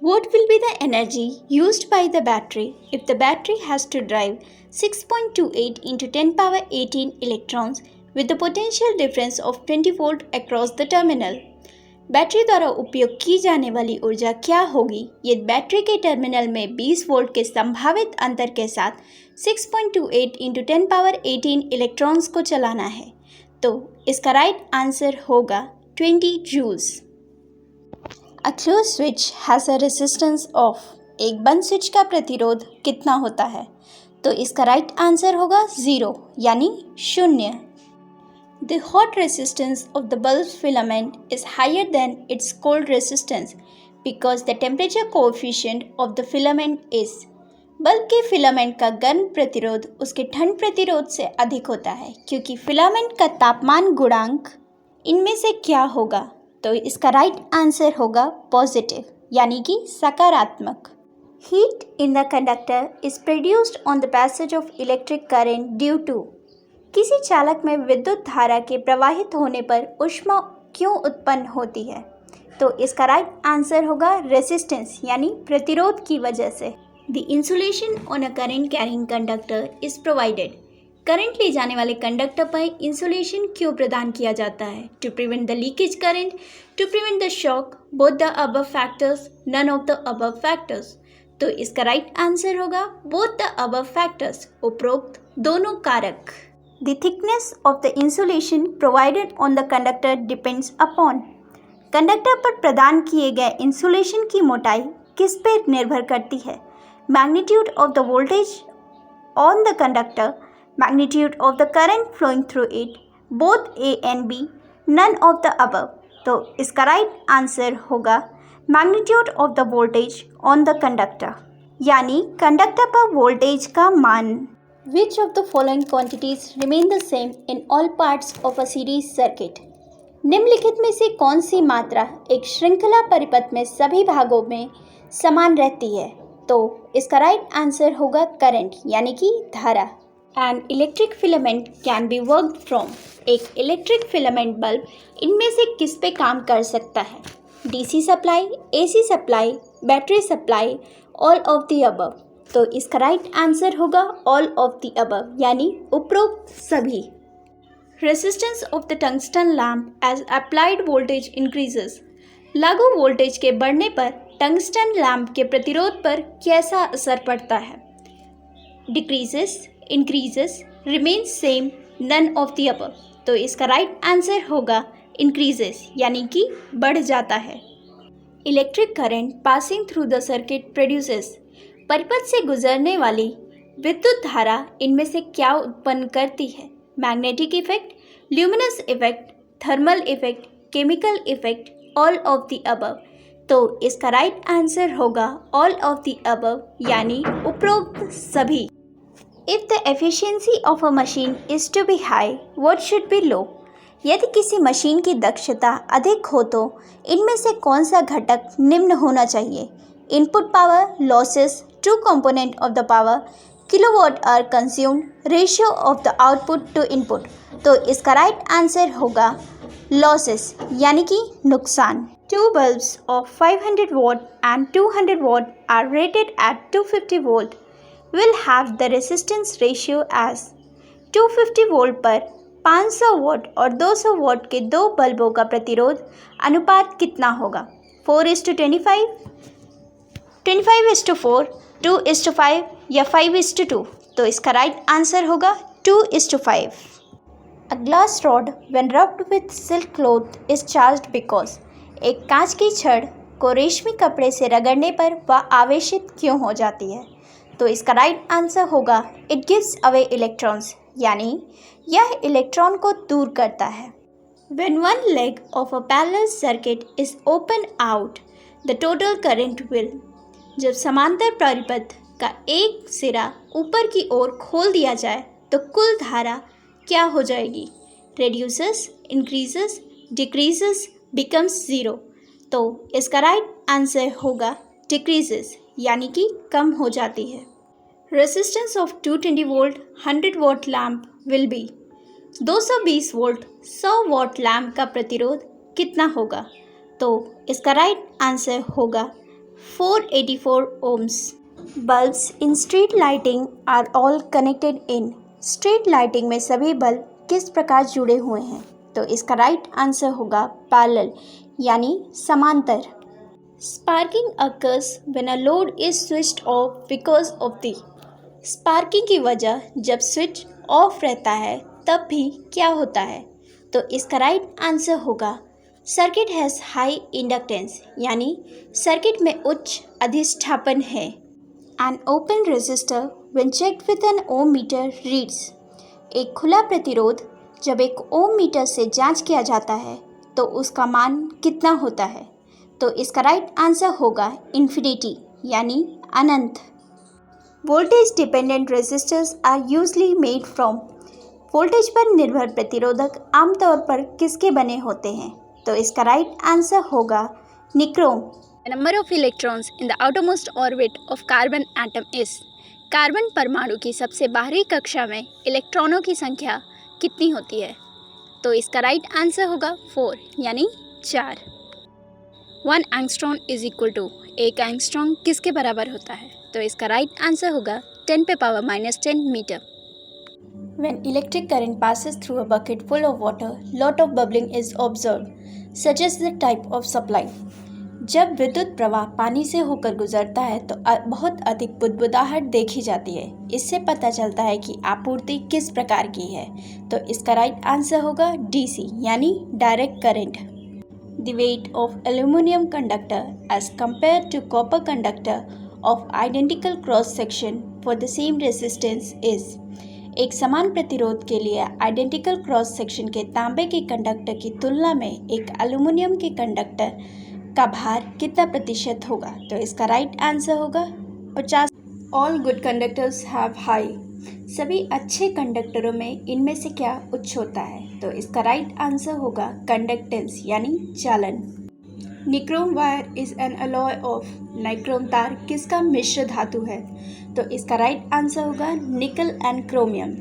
What will be the energy used by the battery if the battery has to drive 6.28 into 10 power 18 electrons with the potential difference of 20 volt across the terminal? Battery द्वारा उपयोग की जाने वाली ऊर्जा क्या होगी यदि battery के टर्मिनल में 20 वोल्ट के संभावित अंतर के साथ 6.28 इंटू 10 पावर 18 इलेक्ट्रॉन्स को चलाना है? तो इसका राइट आंसर होगा 20 joules. A close switch has a resistance of, एक बंद स्विच का प्रतिरोध कितना होता है? तो इसका राइट आंसर होगा 0 यानी 0। The hot resistance of the bulb's filament is higher than its cold resistance because the temperature coefficient of the filament is, bulb के फिलामेंट का गर्म प्रतिरोध उसके ठंड प्रतिरोध से अधिक होता है क्योंकि फिलामेंट का तापमान गुणांक इनमें से क्या होगा? तो इसका राइट आंसर होगा पॉजिटिव यानी कि सकारात्मक। Heat in the conductor is produced on the passage of electric current due to, किसी चालक में विद्युत धारा के प्रवाहित होने पर ऊष्मा क्यों उत्पन्न होती है? तो इसका राइट आंसर होगा रेजिस्टेंस यानी प्रतिरोध की वजह से। The insulation on a current carrying conductor is provided, current ले जाने वाले कंडक्टर पर इंसुलेशन क्यों प्रदान किया जाता है? To prevent the leakage current, to prevent the shock, both the above factors, none of the above factors. तो इसका राइट आंसर होगा बोथ द अबव फैक्टर्स, उपरोक्त दोनों कारक। The thickness of the insulation provided on the conductor depends upon, conductor पर प्रदान किए गए इंसुलेशन की मोटाई किस पर निर्भर करती है? Magnitude of the voltage on the conductor, magnitude of the current flowing through it, both A and B, none of the above. तो इसका राइट आंसर होगा magnitude of the voltage on the conductor यानी conductor पर voltage का मान। Which of the following quantities remain the same in all parts of a series circuit? निम्नलिखित में से कौन सी मात्रा एक श्रृंखला परिपथ में सभी भागों में समान रहती है? तो इसका राइट आंसर होगा करंट यानी कि धारा। An electric filament can be worked from, एक इलेक्ट्रिक फिलामेंट बल्ब इनमें से किस पे काम कर सकता है? DC supply, AC supply, battery supply, all of the above. तो इसका राइट आंसर होगा ऑल ऑफ द अबव यानी उपरोक्त सभी। Resistance of the tungsten lamp as applied voltage increases, लागू वोल्टेज के बढ़ने पर टंगस्टन लैम्प के प्रतिरोध पर कैसा असर पड़ता है? Decreases, increases, remains same, none of the above. तो इसका राइट आंसर होगा इंक्रीजेस यानी कि बढ़ जाता है। Electric current passing through the circuit produces, परिपथ से गुजरने वाली विद्युत धारा इनमें से क्या उत्पन्न करती है? Magnetic effect, luminous effect, thermal effect, chemical effect, all of the above. तो इसका राइट आंसर होगा ऑल ऑफ द अबव यानी उपरोक्त सभी। If the efficiency of a machine is to be high, what should be low? यदि किसी machine की दक्षता अधिक हो तो इनमें से कौन सा घटक निम्न होना चाहिए? Input power, losses, two component of the power, kilowatt are consumed, ratio of the output to input. तो इसका राइट आंसर होगा लॉसेस यानी कि नुकसान। Two bulbs of 500 watt and 200 watt are rated at 250 volt will have the resistance ratio as, 250 volt पर 500 what और 200 what के दो बल्बों का प्रतिरोध अनुपात कितना होगा? 4:25, 25:4, 2:5 या 5:2। तो इसका राइट आंसर होगा 2:5। A glass rod when rubbed with silk cloth is charged because, एक कांच की छड़ को रेशमी कपड़े से रगड़ने पर वह आवेशित क्यों हो जाती है? तो इसका राइट आंसर होगा इट गिव्स अवे इलेक्ट्रॉन्स यानी यह इलेक्ट्रॉन को दूर करता है। When one leg of a parallel circuit is open out, the total current will, जब समांतर परिपथ का एक सिरा ऊपर की ओर खोल दिया जाए तो कुल धारा क्या हो जाएगी? Reduces, increases, decreases, becomes zero. तो इसका राइट आंसर होगा डिक्रीजेस यानी कि कम हो जाती है। Resistance of 220 volt 100 what lamp will be, 220 volt 100 what lamp का प्रतिरोध कितना होगा? तो इसका राइट आंसर होगा 484 ohms. Bulbs in street lighting are all connected in. Street lighting में सभी बल्ब किस प्रकार जुड़े हुए हैं? तो इसका राइट आंसर होगा पैरेलल यानी समांतर. Sparking occurs when a load is switched off because of the. Sparking की वजह जब स्विच ऑफ रहता है तब भी क्या होता है? तो इसका राइट आंसर होगा सर्किट हैज़ हाई इंडक्टेंस यानी सर्किट में उच्च अधिष्ठापन है. An open resistor when checked with an ohm meter reads. एक खुला प्रतिरोध जब एक ओम मीटर से जांच किया जाता है तो उसका मान कितना होता है? तो इसका राइट आंसर होगा इन्फिनिटी यानी अनंत. Voltage dependent resistors are usually made from. Voltage पर निर्भर प्रतिरोधक आमतौर पर किसके बने होते हैं? तो इसका राइट आंसर होगा nichrome. The number of electrons in the outermost orbit of carbon atom is. Carbon परमाणु की सबसे बाहरी कक्षा में इलेक्ट्रॉनों की संख्या कितनी होती है? तो इसका राइट आंसर होगा 4 यानी 4. 1 एंगस्ट्रॉन इज इक्वल टू. एक एंगस्ट्रॉन किसके बराबर होता है? तो इसका राइट आंसर होगा 10⁻⁻10 metre. When electric current passes through a bucket full of water, lot of bubbling is observed. Suggest the type of supply. जब विद्युत प्रवाह पानी से होकर गुजरता है तो बहुत अधिक बुदबुदाहट देखी जाती है. इससे पता चलता है कि आपूर्ति किस प्रकार की है. तो इसका राइट आंसर होगा DC यानी direct current. The weight of aluminum conductor as compared to copper conductor of identical cross section for the same resistance is. एक समान प्रतिरोध के लिए आइडेंटिकल क्रॉस सेक्शन के तांबे के कंडक्टर की तुलना में एक एल्यूमिनियम के कंडक्टर का भार कितना प्रतिशत होगा? तो इसका राइट आंसर होगा 50. All good conductors have high. सभी अच्छे कंडक्टरों में इनमें से क्या उच्च होता है? तो इसका राइट आंसर होगा कंडक्टेंस यानी चालन. Nichrome wire is an alloy of. Nichrome तार किसका मिश्र धातु है? तो इसका राइट आंसर होगा निकल एंड क्रोमियम.